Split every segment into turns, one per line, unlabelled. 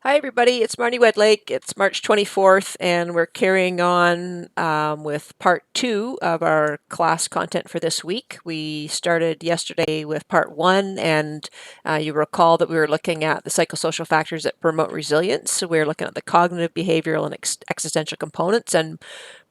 Hi, everybody. It's Marnie W. It's March 24th, and we're carrying on with part two of our class content for this week. We started yesterday with part one, and you recall that we were looking at the psychosocial factors that promote resilience. So we were looking at the cognitive, behavioral, and existential components, and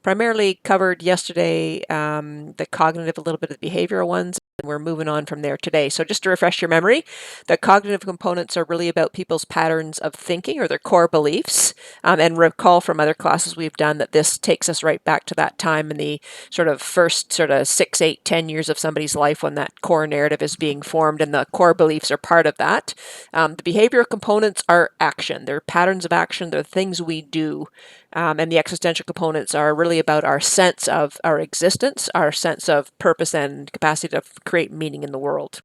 primarily covered yesterday the cognitive, a little bit of the behavioral ones, and we're moving on from there today. So just to refresh your memory, the cognitive components are really about people's patterns of thinking or their core beliefs. And recall from other classes we've done that this takes us right back to that time in the sort of first sort of 6, 8, 10 years of somebody's life when that core narrative is being formed, and the core beliefs are part of that. The behavioral components are action. They're patterns of action. They're things we do. And the existential components are really about our sense of our existence, our sense of purpose and capacity to create meaning in the world.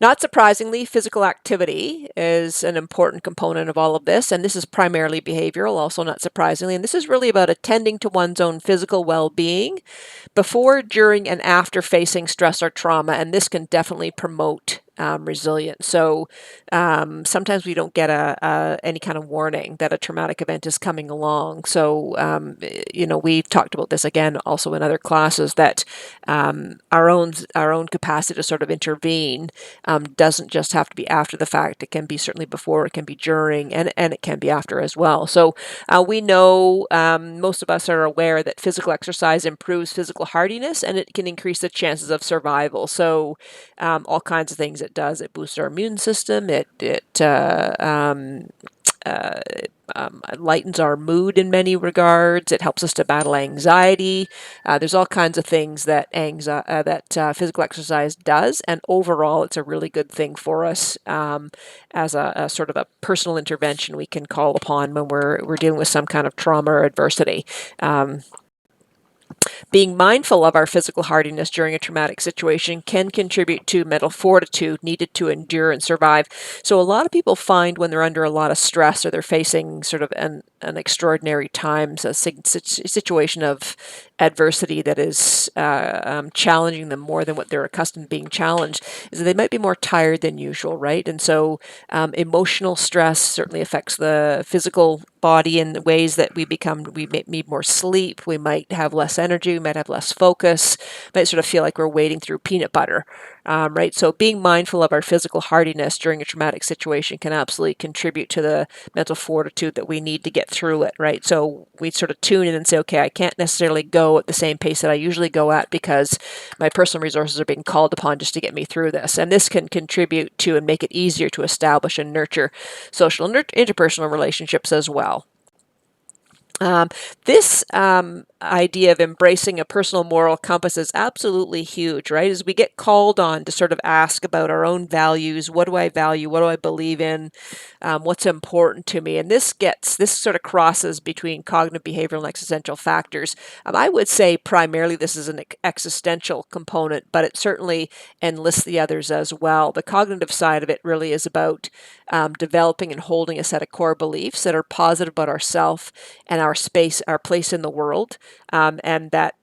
Not surprisingly, physical activity is an important component of all of this, and this is primarily behavioral, also not surprisingly. And this is really about attending to one's own physical well-being before, during, and after facing stress or trauma, and this can definitely promote resilience. So sometimes we don't get any kind of warning that a traumatic event is coming along. So we've talked about this again also in other classes, that our own capacity to sort of intervene doesn't just have to be after the fact. It can be certainly before, it can be during, and it can be after as well. So we know, most of us are aware that physical exercise improves physical hardiness, and it can increase the chances of survival. So all kinds of things it does. It boosts our immune system. Lightens our mood in many regards. It helps us to battle anxiety. There's all kinds of things that physical exercise does, and overall, it's a really good thing for us as a sort of a personal intervention we can call upon when we're dealing with some kind of trauma or adversity. Being mindful of our physical hardiness during a traumatic situation can contribute to mental fortitude needed to endure and survive. So a lot of people find when they're under a lot of stress or they're facing sort of an extraordinary times, a situation of adversity that is challenging them more than what they're accustomed to being challenged, is that they might be more tired than usual, right? And so emotional stress certainly affects the physical body in ways that we need more sleep, we might have less energy, we might have less focus, might sort of feel like we're wading through peanut butter, right? So being mindful of our physical hardiness during a traumatic situation can absolutely contribute to the mental fortitude that we need to get through it, right? So we sort of tune in and say, okay, I can't necessarily go at the same pace that I usually go at because my personal resources are being called upon just to get me through this. And this can contribute to and make it easier to establish and nurture social and interpersonal relationships as well. This idea of embracing a personal moral compass is absolutely huge, right? As we get called on to sort of ask about our own values, what do I value? What do I believe in? What's important to me? And this sort of crosses between cognitive, behavioral, and existential factors. I would say primarily this is an existential component, but it certainly enlists the others as well. The cognitive side of it really is about developing and holding a set of core beliefs that are positive about ourselves and our space, our place in the world, and that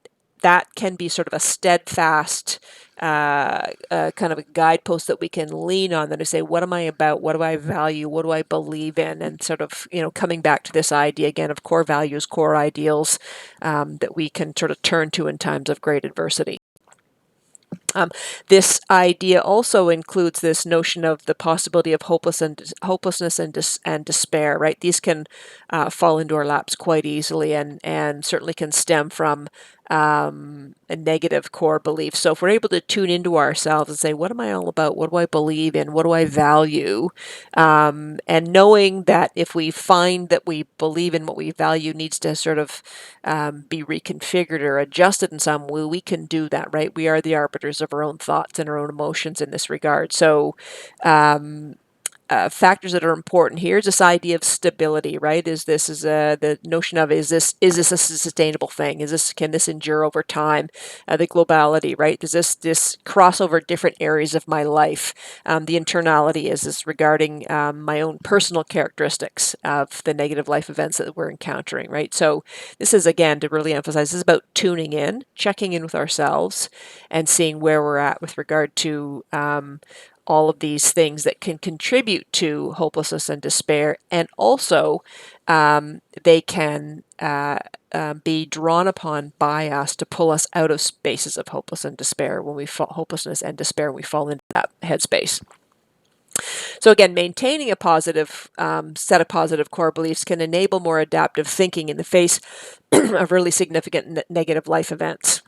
can be sort of a steadfast kind of a guidepost that we can lean on, that to say, what am I about? What do I value? What do I believe in? And sort of, coming back to this idea again of core values, core ideals that we can sort of turn to in times of great adversity. This idea also includes this notion of the possibility of hopelessness and despair, right? These can fall into our laps quite easily, and certainly can stem from a negative core belief. So if we're able to tune into ourselves and say, what am I all about? What do I believe in? What do I value? And knowing that if we find that we believe in what we value needs to sort of be reconfigured or adjusted in some way, we can do that, right? We are the arbiters of our own thoughts and our own emotions in this regard. So factors that are important here is this idea of stability, right? The notion of is this a sustainable thing? Can this endure over time? The globality, right? Does this cross over different areas of my life? The internality is this regarding my own personal characteristics of the negative life events that we're encountering, right? So this is, again, to really emphasize, this is about tuning in, checking in with ourselves, and seeing where we're at with regard to all of these things that can contribute to hopelessness and despair, and also they can be drawn upon by us to pull us out of spaces of hopelessness and despair when we fall we fall into that headspace. So again, maintaining a positive set of positive core beliefs can enable more adaptive thinking in the face of really significant negative life events.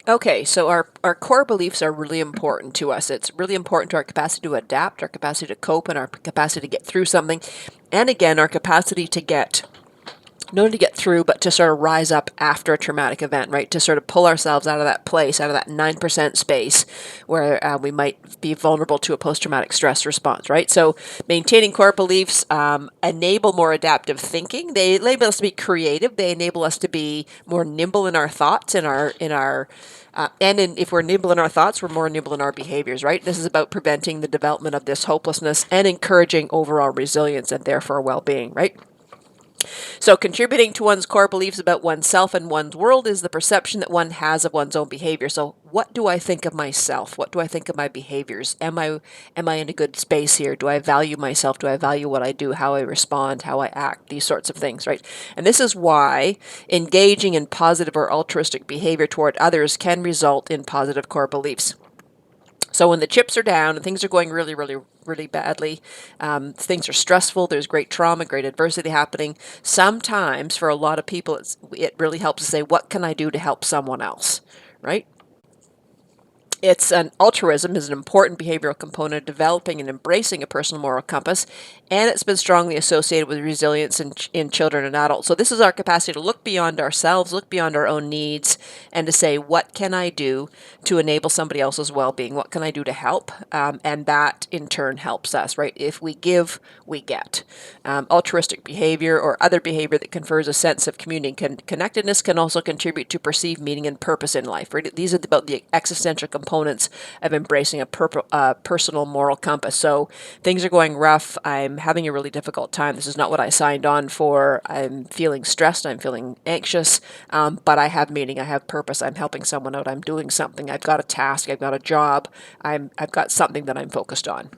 Okay, so our core beliefs are really important to us. It's really important to our capacity to adapt, our capacity to cope, and our capacity to get through something. And again, our capacity to get not only to get through, but to sort of rise up after a traumatic event, right? To sort of pull ourselves out of that place, out of that 9% space where we might be vulnerable to a post-traumatic stress response, right? So maintaining core beliefs enable more adaptive thinking. They enable us to be creative. They enable us to be more nimble in our thoughts, if we're nimble in our thoughts, we're more nimble in our behaviors, right? This is about preventing the development of this hopelessness and encouraging overall resilience and therefore well-being, right? So, contributing to one's core beliefs about oneself and one's world is the perception that one has of one's own behavior. So, what do I think of myself? What do I think of my behaviors? Am I in a good space here? Do I value myself? Do I value what I do, how I respond, how I act, these sorts of things, right? And this is why engaging in positive or altruistic behavior toward others can result in positive core beliefs. So when the chips are down and things are going really, really, really badly, things are stressful, there's great trauma, great adversity happening, sometimes for a lot of people, it really helps to say, what can I do to help someone else, right? Altruism is an important behavioral component of developing and embracing a personal moral compass, and it's been strongly associated with resilience in children and adults. So this is our capacity to look beyond ourselves, look beyond our own needs, and to say, what can I do to enable somebody else's well-being? What can I do to help? And that in turn helps us, right? If we give, we get. Altruistic behavior or other behavior that confers a sense of community and connectedness can also contribute to perceived meaning and purpose in life, right? These are about the existential components of embracing a personal moral compass. So things are going rough. I'm having a really difficult time. This is not what I signed on for. I'm feeling stressed. I'm feeling anxious. But I have meaning. I have purpose. I'm helping someone out. I'm doing something. I've got a task. I've got a job. I've got something that I'm focused on.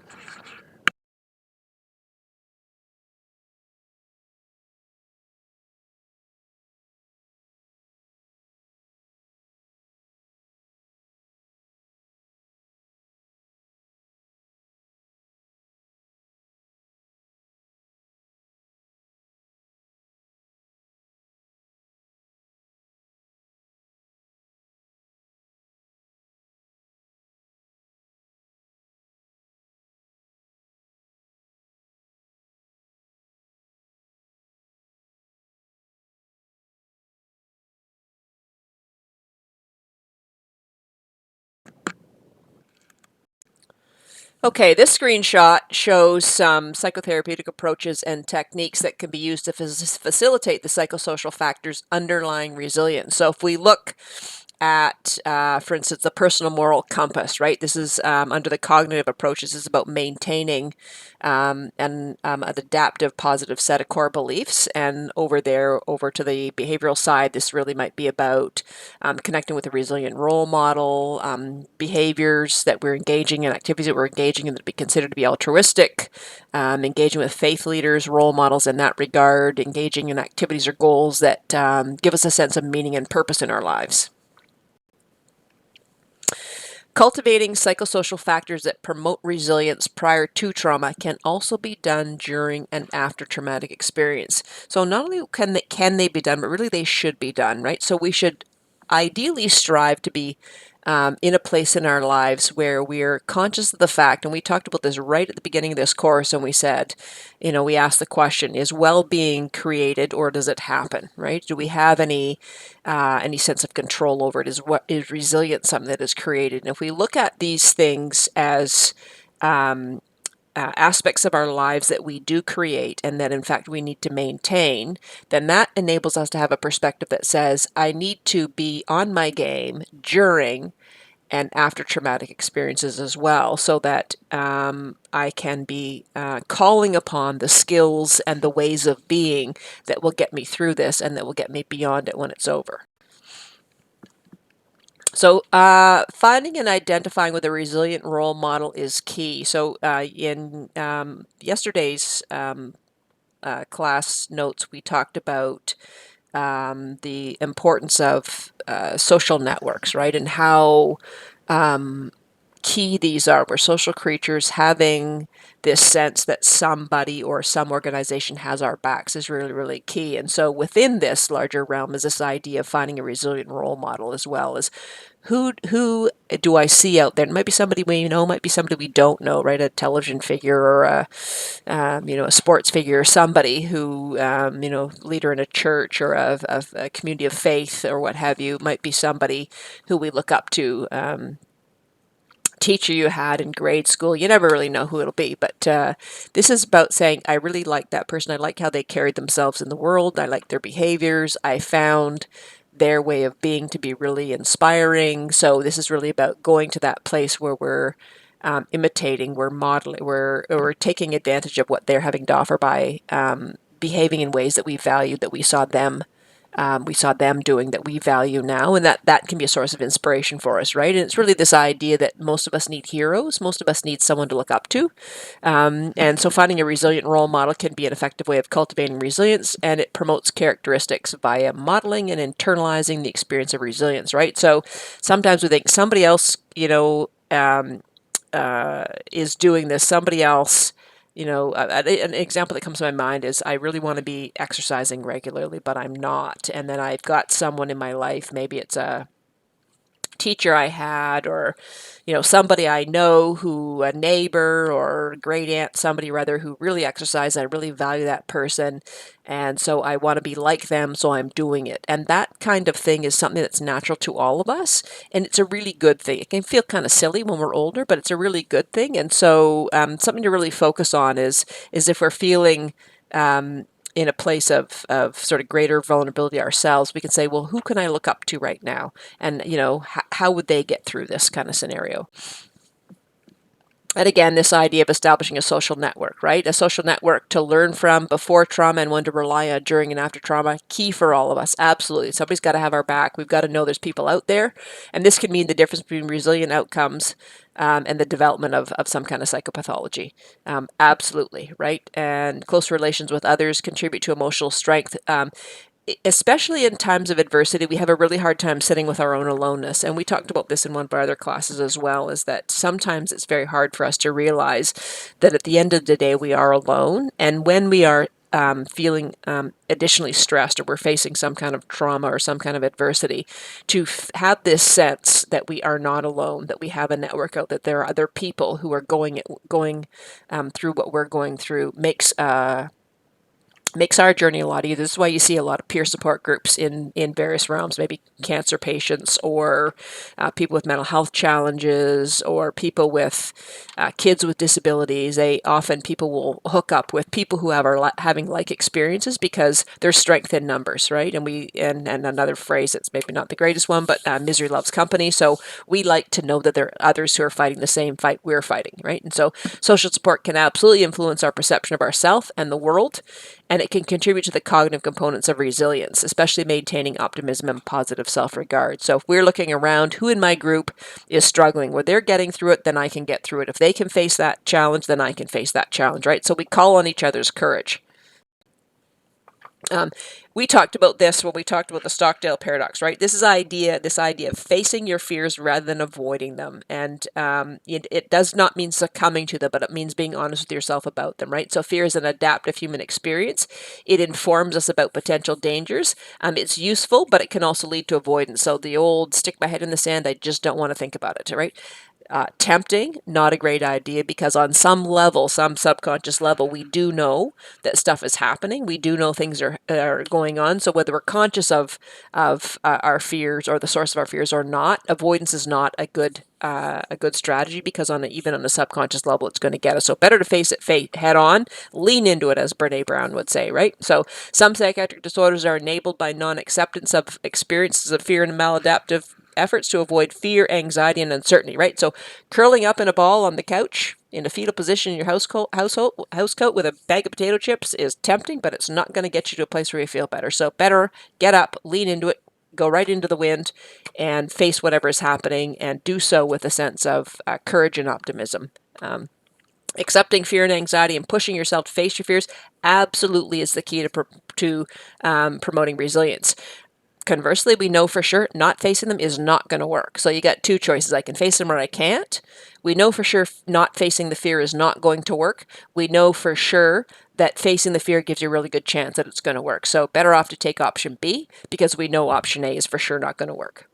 Okay, this screenshot shows some psychotherapeutic approaches and techniques that can be used to facilitate the psychosocial factors underlying resilience. So if we look at, for instance, the personal moral compass, right? This is under the cognitive approach. This is about maintaining an adaptive, positive set of core beliefs. And over there, over to the behavioral side, this really might be about connecting with a resilient role model, behaviors that we're engaging in, activities that we're engaging in that be considered to be altruistic, engaging with faith leaders, role models in that regard, engaging in activities or goals that give us a sense of meaning and purpose in our lives. Cultivating psychosocial factors that promote resilience prior to trauma can also be done during and after traumatic experience. So not only can they be done, but really they should be done, right? So we should ideally strive to be in a place in our lives where we're conscious of the fact, and we talked about this right at the beginning of this course, and we said, we asked the question, is well-being created or does it happen, right? Do we have any sense of control over it? Is resilience something that is created? And if we look at these things as aspects of our lives that we do create and that in fact we need to maintain, then that enables us to have a perspective that says, I need to be on my game during and after traumatic experiences as well, so that I can be calling upon the skills and the ways of being that will get me through this and that will get me beyond it when it's over. So finding and identifying with a resilient role model is key. So in yesterday's class notes, we talked about the importance of social networks, right? And how key these are. We're social creatures. Having this sense that somebody or some organization has our backs is really, really key. And so within this larger realm is this idea of finding a resilient role model, as well as who do I see out there? It might be somebody we know, might be somebody we don't know, right? A television figure or a sports figure, or somebody who, leader in a church or of a community of faith or what have you, might be somebody who we look up to. Teacher you had in grade school. You never really know who it'll be, but this is about saying, I really like that person. I like how they carried themselves in the world. I like their behaviors. I found their way of being to be really inspiring. So this is really about going to that place where we're imitating, we're modeling, we're taking advantage of what they're having to offer by behaving in ways that we valued, that we saw them doing, that we value now, and that can be a source of inspiration for us, right? And it's really this idea that most of us need heroes, most of us need someone to look up to, and so finding a resilient role model can be an effective way of cultivating resilience, and it promotes characteristics via modeling and internalizing the experience of resilience, right? So sometimes we think somebody else, is doing this, somebody else. An example that comes to my mind is I really want to be exercising regularly, but I'm not. And then I've got someone in my life, maybe it's a teacher I had, or somebody I know, who, a neighbor or great aunt, somebody rather, who really exercise. I really value that person, and so I want to be like them, so I'm doing it. And that kind of thing is something that's natural to all of us, and it's a really good thing. It can feel kind of silly when we're older, but it's a really good thing. And so something to really focus on is if we're feeling in a place of sort of greater vulnerability ourselves, we can say, well, who can I look up to right now? And, how would they get through this kind of scenario? And again, this idea of establishing a social network, right? A social network to learn from before trauma and one to rely on during and after trauma, key for all of us. Absolutely. Somebody's got to have our back. We've got to know there's people out there. And this can mean the difference between resilient outcomes and the development of some kind of psychopathology. Absolutely, right? And close relations with others contribute to emotional strength. Especially in times of adversity, we have a really hard time sitting with our own aloneness. And we talked about this in one of our other classes as well, is that sometimes it's very hard for us to realize that at the end of the day, we are alone. And when we are feeling additionally stressed, or we're facing some kind of trauma or some kind of adversity, to have this sense that we are not alone, that we have a network out, that there are other people who are going through what we're going through, makes makes our journey a lot easier. This is why you see a lot of peer support groups in various realms, maybe cancer patients or people with mental health challenges or people with kids with disabilities. People will hook up with people who are having like experiences because there's strength in numbers, right? And another phrase that's maybe not the greatest one, but misery loves company. So we like to know that there are others who are fighting the same fight we're fighting, right? And so social support can absolutely influence our perception of ourselves and the world, and it can contribute to the cognitive components of resilience, especially maintaining optimism and positive self-regard. So if we're looking around, who in my group is struggling? Where they're getting through it, then I can get through it. If they can face that challenge, then I can face that challenge, right? So we call on each other's courage. We talked about this when we talked about the Stockdale paradox, right? This idea of facing your fears rather than avoiding them, and it does not mean succumbing to them, but it means being honest with yourself about them, right? So fear is an adaptive human experience. It informs us about potential dangers. It's useful, but it can also lead to avoidance. So the old stick my head in the sand, I just don't want to think about it, right? Tempting, not a great idea, because on some level, some subconscious level, we do know that stuff is happening. We do know things are going on. So whether we're conscious of our fears or the source of our fears or not, avoidance is not a good strategy, because even on a subconscious level, it's going to get us. So better to face it head on, lean into it, as Brene Brown would say, right? So some psychiatric disorders are enabled by non-acceptance of experiences of fear and maladaptive efforts to avoid fear, anxiety, and uncertainty, right? So curling up in a ball on the couch in a fetal position in your house coat with a bag of potato chips is tempting, but it's not going to get you to a place where you feel better. So better get up, lean into it, go right into the wind, and face whatever is happening, and do so with a sense of courage and optimism. Accepting fear and anxiety and pushing yourself to face your fears absolutely is the key to promoting resilience. Conversely, we know for sure not facing them is not going to work. So you got two choices. I can face them or I can't. We know for sure not facing the fear is not going to work. We know for sure that facing the fear gives you a really good chance that it's going to work. So better off to take option B, because we know option A is for sure not going to work.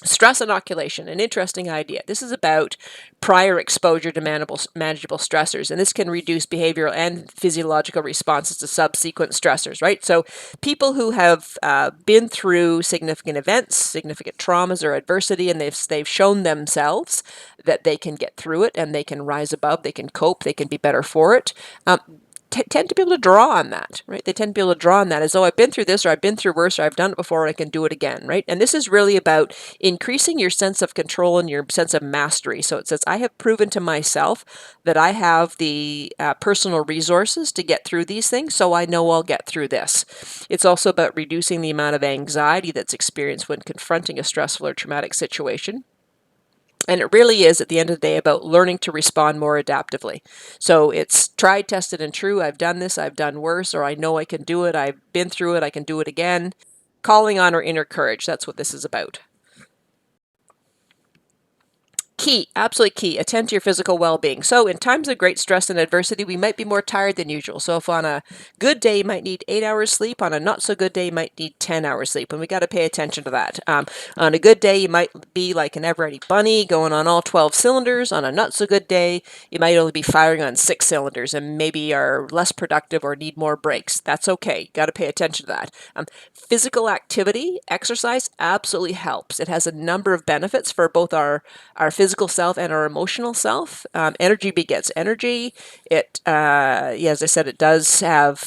Stress inoculation, an interesting idea. This is about prior exposure to manageable stressors, and this can reduce behavioral and physiological responses to subsequent stressors, right? So people who have been through significant events, significant traumas or adversity, and they've shown themselves that they can get through it and they can rise above, they can cope, they can be better for it, tend to be able to draw on that, right? They tend to be able to draw on that as, oh, I've been through this, or I've been through worse, or I've done it before, and I can do it again, right? And this is really about increasing your sense of control and your sense of mastery. So it says, I have proven to myself that I have the personal resources to get through these things, so I know I'll get through this. It's also about reducing the amount of anxiety that's experienced when confronting a stressful or traumatic situation. And it really is, at the end of the day, about learning to respond more adaptively. So it's tried, tested, and true. I've done this, I've done worse, or I know I can do it, I've been through it, I can do it again. Calling on our inner courage, that's what this is about. Key, absolutely key, attend to your physical well-being. So in times of great stress and adversity, we might be more tired than usual. So if on a good day, you might need 8 hours sleep. On a not so good day, you might need 10 hours sleep. And we got to pay attention to that. On a good day, you might be like an ever-ready bunny going on all 12 cylinders. On a not so good day, you might only be firing on 6 cylinders and maybe are less productive or need more breaks. That's okay. Got to pay attention to that. Physical activity, exercise, absolutely helps. It has a number of benefits for both our physical self and our emotional self. Energy begets energy. As I said, it does have,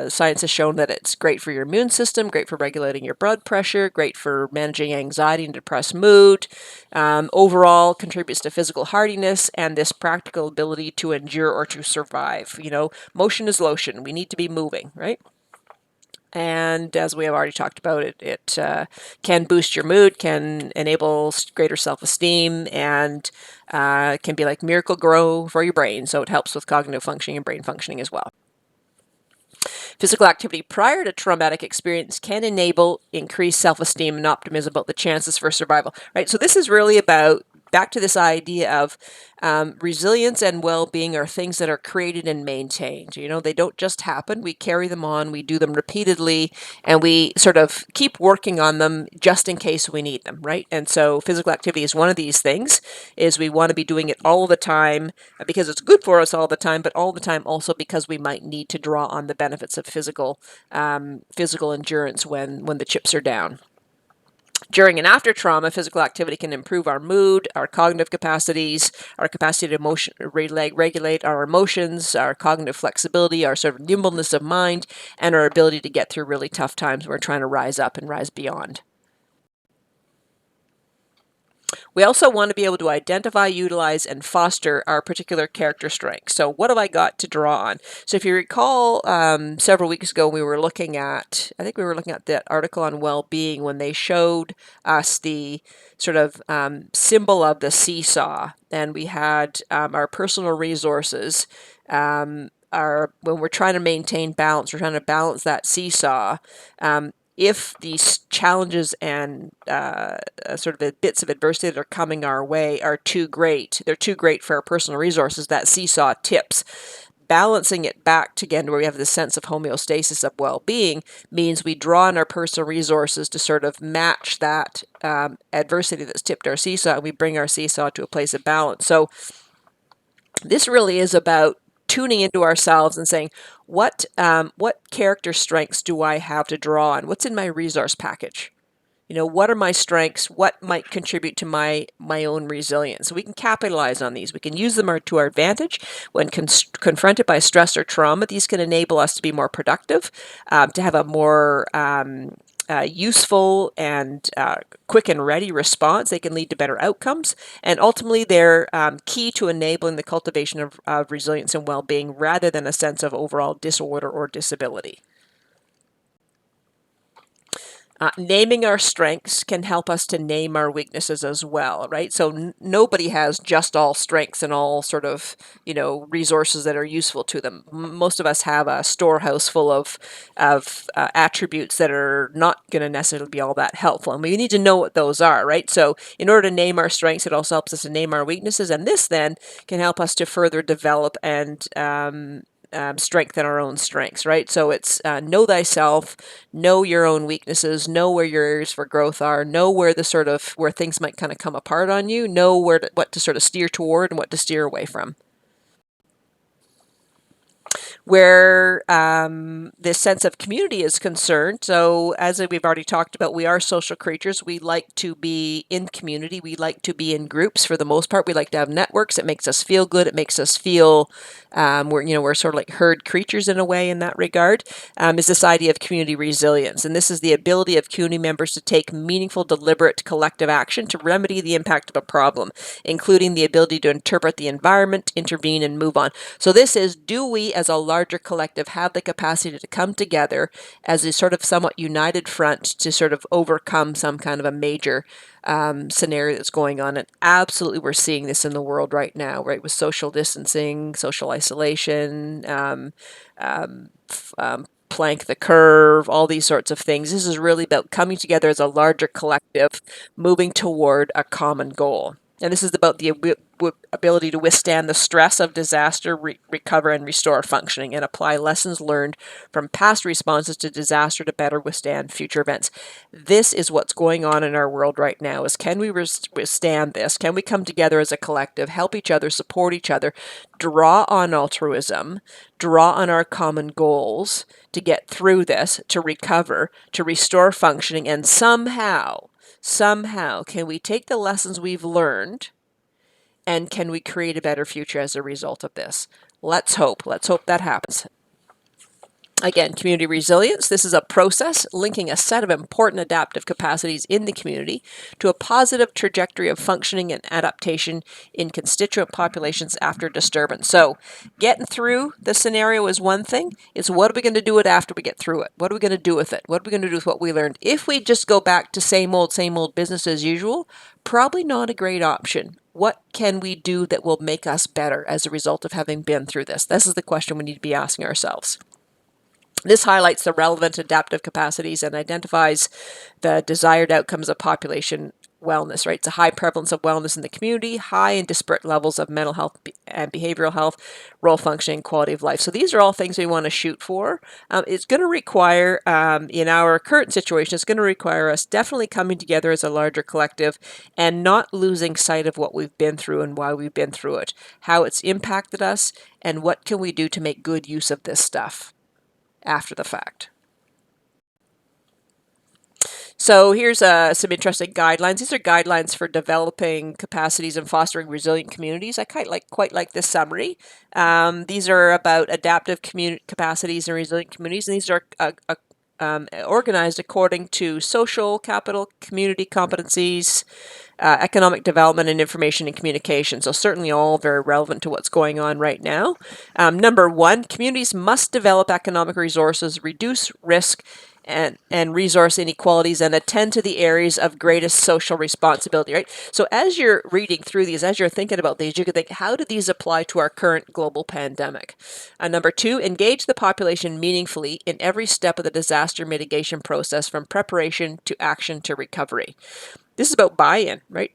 science has shown that it's great for your immune system, great for regulating your blood pressure, great for managing anxiety and depressed mood. Overall, contributes to physical hardiness and this practical ability to endure or to survive. Motion is lotion. We need to be moving, right? And as we have already talked about, it can boost your mood, can enable greater self-esteem, and can be like miracle grow for your brain. So it helps with cognitive functioning and brain functioning as well. Physical activity prior to traumatic experience can enable increased self-esteem and optimism about the chances for survival, right? So this is really about back to this idea of resilience and well-being are things that are created and maintained. You know, they don't just happen. We carry them on, we do them repeatedly, and we sort of keep working on them just in case we need them, right? And so physical activity is one of these things, is we want to be doing it all the time because it's good for us all the time, but all the time also because we might need to draw on the benefits of physical endurance when the chips are down. During and after trauma, physical activity can improve our mood, our cognitive capacities, our capacity to regulate our emotions, our cognitive flexibility, our sort of nimbleness of mind, and our ability to get through really tough times when we're trying to rise up and rise beyond. We also want to be able to identify, utilize, and foster our particular character strengths. So what have I got to draw on? So if you recall, several weeks ago, we were looking at, I think we were looking at that article on well-being when they showed us the sort of symbol of the seesaw. And we had our personal resources, when we're trying to maintain balance, we're trying to balance that seesaw. If these challenges and sort of the bits of adversity that are coming our way are too great, they're too great for our personal resources, that seesaw tips. Balancing it back to, again, where we have this sense of homeostasis of well-being means we draw on our personal resources to sort of match that adversity that's tipped our seesaw, and we bring our seesaw to a place of balance. So this really is about tuning into ourselves and saying, what character strengths do I have to draw on? What's in my resource package? You know, what are my strengths? What might contribute to my own resilience? So we can capitalize on these. We can use them to our advantage when confronted by stress or trauma. These can enable us to be more productive, to have a more useful and quick and ready response. They can lead to better outcomes, and ultimately they're key to enabling the cultivation of resilience and well-being rather than a sense of overall disorder or disability. Naming our strengths can help us to name our weaknesses as well, right? So nobody has just all strengths and all sort of, you know, resources that are useful to them. Most of us have a storehouse full of attributes that are not going to necessarily be all that helpful, and we need to know what those are, right? So in order to name our strengths, it also helps us to name our weaknesses, and this then can help us to further develop and strengthen our own strengths, right? So it's know thyself, know your own weaknesses, know where your areas for growth are, know where the sort of where things might kind of come apart on you, know what to sort of steer toward and what to steer away from. Where this sense of community is concerned, so as we've already talked about, we are social creatures. We like to be in community. We like to be in groups for the most part. We like to have networks. It makes us feel good. It makes us feel we're sort of like herd creatures in a way in that regard, is this idea of community resilience. And this is the ability of community members to take meaningful, deliberate, collective action to remedy the impact of a problem, including the ability to interpret the environment, intervene, and move on. So this is, do we as a larger collective have the capacity to come together as a sort of somewhat united front to sort of overcome some kind of a major scenario that's going on? And absolutely we're seeing this in the world right now, right, with social distancing, social isolation, plank the curve, all these sorts of things. This is really about coming together as a larger collective, moving toward a common goal. And this is about the ability to withstand the stress of disaster, recover and restore functioning, and apply lessons learned from past responses to disaster to better withstand future events. This is what's going on in our world right now, is can we withstand this? Can we come together as a collective, help each other, support each other, draw on altruism, draw on our common goals to get through this, to recover, to restore functioning, and somehow, can we take the lessons we've learned and can we create a better future as a result of this? Let's hope that happens. Again, community resilience. This is a process linking a set of important adaptive capacities in the community to a positive trajectory of functioning and adaptation in constituent populations after disturbance. So getting through the scenario is one thing. It's what are we going to do it after we get through it? What are we going to do with it? What are we going to do with what we learned? If we just go back to same old business as usual, probably not a great option. What can we do that will make us better as a result of having been through this? This is the question we need to be asking ourselves. This highlights the relevant adaptive capacities and identifies the desired outcomes of population wellness, right? It's a high prevalence of wellness in the community, high and disparate levels of mental health and behavioral health, role functioning, quality of life. So these are all things we want to shoot for. It's going to require, in our current situation, it's going to require us definitely coming together as a larger collective and not losing sight of what we've been through and why we've been through it, how it's impacted us, and what can we do to make good use of this stuff after the fact. So here's some interesting guidelines. These are guidelines for developing capacities and fostering resilient communities. I quite like this summary. These are about adaptive capacities and resilient communities, and these are organized according to social capital, community competencies, economic development, and information and communication. So certainly all very relevant to what's going on right now. Number one, communities must develop economic resources, reduce risk and resource inequalities, and attend to the areas of greatest social responsibility, right? So as you're reading through these, as you're thinking about these, you can think, how do these apply to our current global pandemic? Number two, engage the population meaningfully in every step of the disaster mitigation process, from preparation to action to recovery. This is about buy-in, right?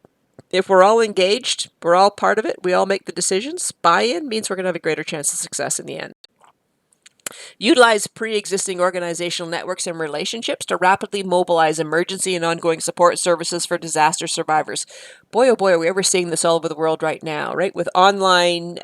If we're all engaged, we're all part of it, we all make the decisions, buy-in means we're going to have a greater chance of success in the end. Utilize pre-existing organizational networks and relationships to rapidly mobilize emergency and ongoing support services for disaster survivors. Boy, oh boy, are we ever seeing this all over the world right now, right? With online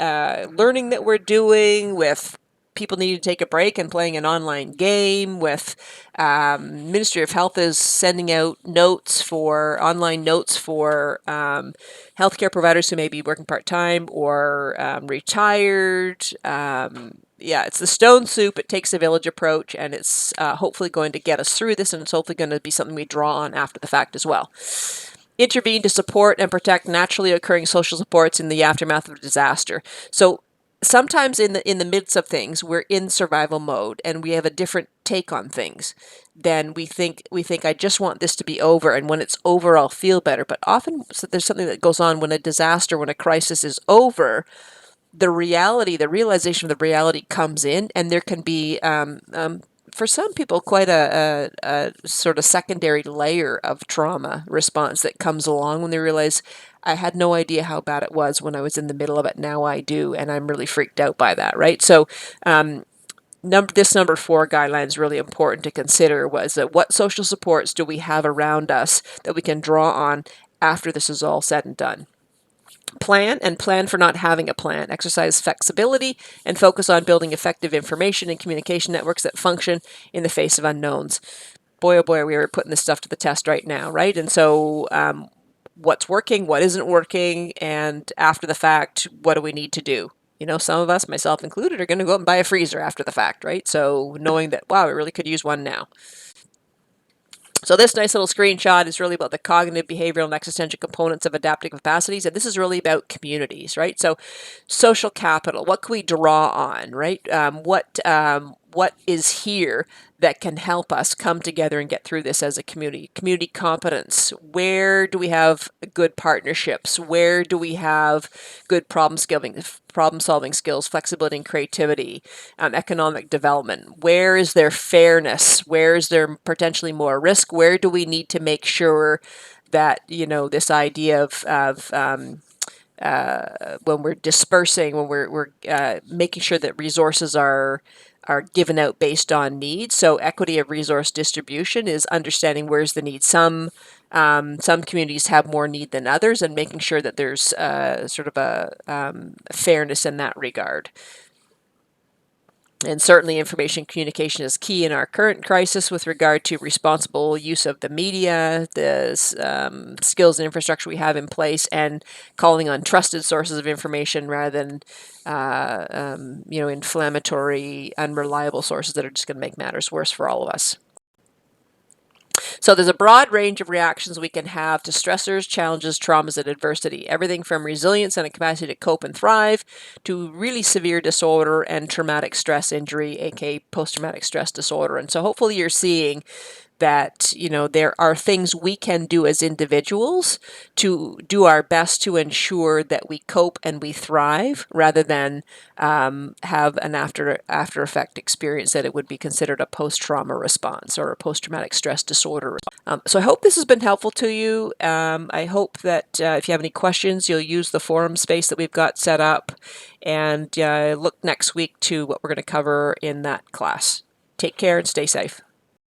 learning that we're doing, with people needing to take a break and playing an online game, with Ministry of Health is sending out online notes for healthcare providers who may be working part-time or retired. Yeah, it's the stone soup. It takes a village approach, and it's hopefully going to get us through this, and it's hopefully going to be something we draw on after the fact as well. Intervene to support and protect naturally occurring social supports in the aftermath of a disaster. So sometimes in the midst of things, we're in survival mode, and we have a different take on things. Then we think I just want this to be over, and when it's over, I'll feel better. But often there's something that goes on when a disaster, when a crisis is over. The realization of the reality comes in, and there can be, for some people, quite a sort of secondary layer of trauma response that comes along when they realize, I had no idea how bad it was when I was in the middle of it. Now I do, and I'm really freaked out by that, right? So this number 4 guideline is really important to consider, was that what social supports do we have around us that we can draw on after this is all said and done? Plan for not having a plan. Exercise flexibility and focus on building effective information and communication networks that function in the face of unknowns. Boy, oh boy, we are putting this stuff to the test right now, right? And so what's working, what isn't working, and after the fact, what do we need to do? You know, some of us, myself included, are going to go out and buy a freezer after the fact, right? So knowing that, wow, we really could use one now. So this nice little screenshot is really about the cognitive, behavioral, and existential components of adaptive capacities, and this is really about communities, right? So social capital, what can we draw on, right? What is here that can help us come together and get through this as a community? Community competence, where do we have good partnerships? Where do we have good problem-solving skills, flexibility and creativity, economic development? Where is there fairness? Where is there potentially more risk? Where do we need to make sure that, you know, this idea of when we're dispersing, when we're making sure that resources are given out based on needs. So equity of resource distribution is understanding where's the need. Some communities have more need than others, and making sure that there's sort of a fairness in that regard. And certainly information communication is key in our current crisis with regard to responsible use of the media, the skills and infrastructure we have in place, and calling on trusted sources of information rather than inflammatory, unreliable sources that are just going to make matters worse for all of us. So there's a broad range of reactions we can have to stressors, challenges, traumas, and adversity. Everything from resilience and a capacity to cope and thrive to really severe disorder and traumatic stress injury, aka post-traumatic stress disorder. And so hopefully you're seeing that, there are things we can do as individuals to do our best to ensure that we cope and we thrive rather than have an after effect experience that it would be considered a post-trauma response or a post-traumatic stress disorder. So I hope this has been helpful to you. I hope that if you have any questions, you'll use the forum space that we've got set up, and look next week to what we're going to cover in that class. Take care and stay safe.